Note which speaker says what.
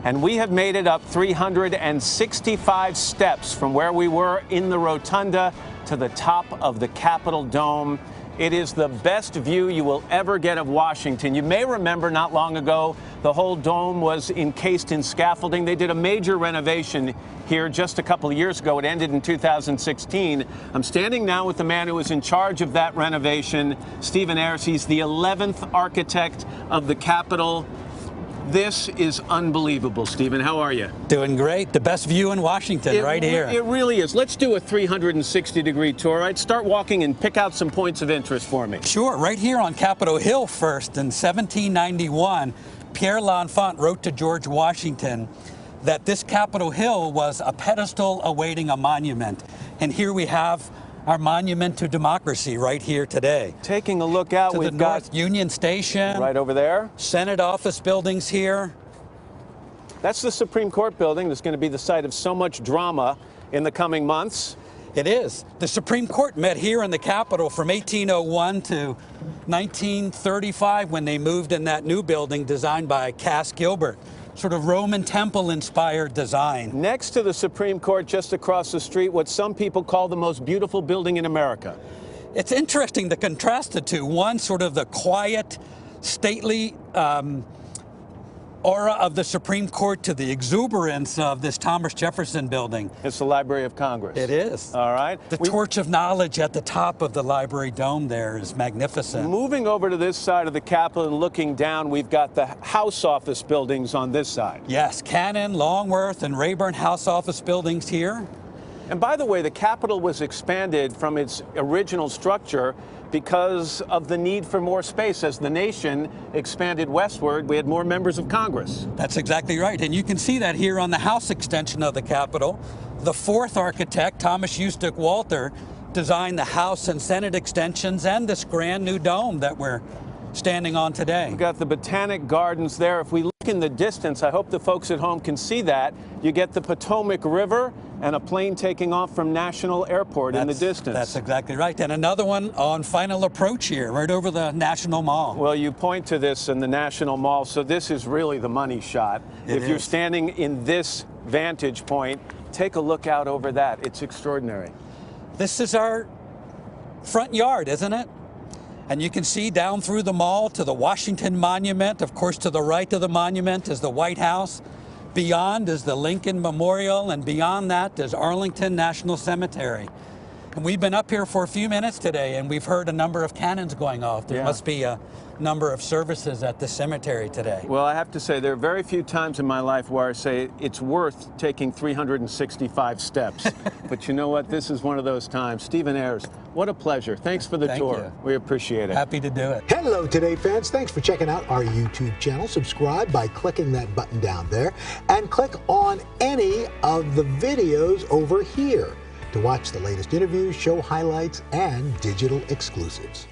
Speaker 1: And we have made it up 365 steps from where we were in the rotunda to the top of the Capitol Dome. It is the best view you will ever get of Washington. You may remember not long ago, the whole dome was encased in scaffolding. They did a major renovation here just a couple of years ago. It ended in 2016. I'm standing now with the man who was in charge of that renovation, Stephen Ayers. He's the 11th architect of the Capitol. This is unbelievable, Stephen. How are you?
Speaker 2: Doing great. The best view in Washington right here.
Speaker 1: It really is. Let's do a 360-degree tour. I'd start walking and pick out some points of interest for me.
Speaker 2: Sure. Right here on Capitol Hill first in 1791, Pierre L'Enfant wrote to George Washington that this Capitol Hill was a pedestal awaiting a monument. And here we have our monument to democracy right here today.
Speaker 1: Taking a look out,
Speaker 2: we've got North Union Station.
Speaker 1: Right over there.
Speaker 2: Senate office buildings here.
Speaker 1: That's the Supreme Court building that's going to be the site of so much drama in the coming months.
Speaker 2: It is. The Supreme Court met here in the Capitol from 1801 to 1935 when they moved in that new building designed by Cass Gilbert. Sort of Roman temple-inspired design.
Speaker 1: Next to the Supreme Court, just across the street, what some people call the most beautiful building in America.
Speaker 2: It's interesting to contrast the two. One, sort of the quiet, stately aura of the Supreme Court to the exuberance of this Thomas Jefferson building.
Speaker 1: It's the Library of Congress.
Speaker 2: It is.
Speaker 1: All right.
Speaker 2: The torch of knowledge at the top of the library dome there is magnificent.
Speaker 1: Moving over to this side of the Capitol and looking down, we've got the House office buildings on this side.
Speaker 2: Yes, Cannon, Longworth, and Rayburn House office buildings here.
Speaker 1: And by the way, the Capitol was expanded from its original structure because of the need for more space. As the nation expanded westward, we had more members of Congress.
Speaker 2: That's exactly right. And you can see that here on the House extension of the Capitol. The fourth architect, Thomas Eustace Walter, designed the House and Senate extensions and this grand new dome that we're standing on today.
Speaker 1: We've got the Botanic Gardens there. If we look in the distance, I hope the folks at home can see that. You get the Potomac River and a plane taking off from National Airport in the distance.
Speaker 2: That's exactly right. And another one on final approach here, right over the National Mall.
Speaker 1: Well, you point to this in the National Mall, so this is really the money shot. If you're standing in this vantage point, take a look out over that. It's extraordinary.
Speaker 2: This is our front yard, isn't it? And you can see down through the mall to the Washington Monument. Of course, to the right of the monument is the White House. Beyond is the Lincoln Memorial, and beyond that is Arlington National Cemetery. And we've been up here for a few minutes today, and we've heard a number of cannons going off. There must be a number of services at the cemetery today.
Speaker 1: Well, I have to say, there are very few times in my life where I say it's worth taking 365 steps. But you know what? This is one of those times. Stephen Ayers, what a pleasure. Thanks for the tour.
Speaker 2: You.
Speaker 1: We appreciate it.
Speaker 2: Happy to do it.
Speaker 3: Hello, Today fans. Thanks for checking out our YouTube channel. Subscribe by clicking that button down there and click on any of the videos over here to watch the latest interviews, show highlights, and digital exclusives.